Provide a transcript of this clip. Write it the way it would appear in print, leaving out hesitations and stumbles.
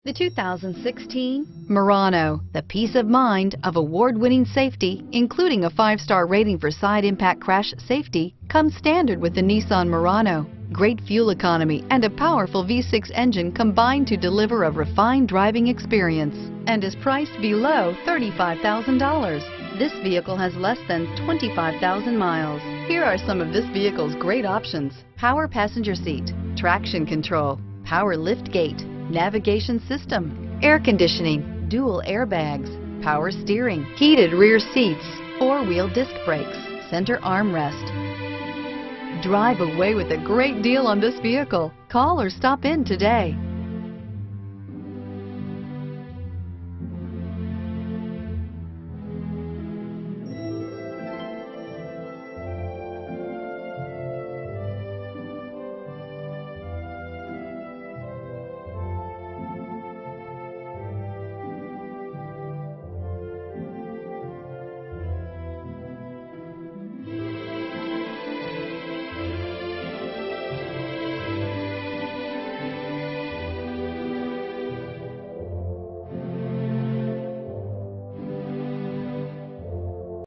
The 2016 Murano, the peace of mind of award-winning safety, including a 5-star rating for side impact crash safety, comes standard with the Nissan Murano. Great fuel economy and a powerful V6 engine combine to deliver a refined driving experience and is priced below $35,000. This vehicle has less than 25,000 miles. Here are some of this vehicle's great options: power passenger seat, traction control, power liftgate, navigation system, air conditioning, dual airbags, power steering, heated rear seats, 4-wheel disc brakes, center armrest. Drive away with a great deal on this vehicle. Call or stop in today.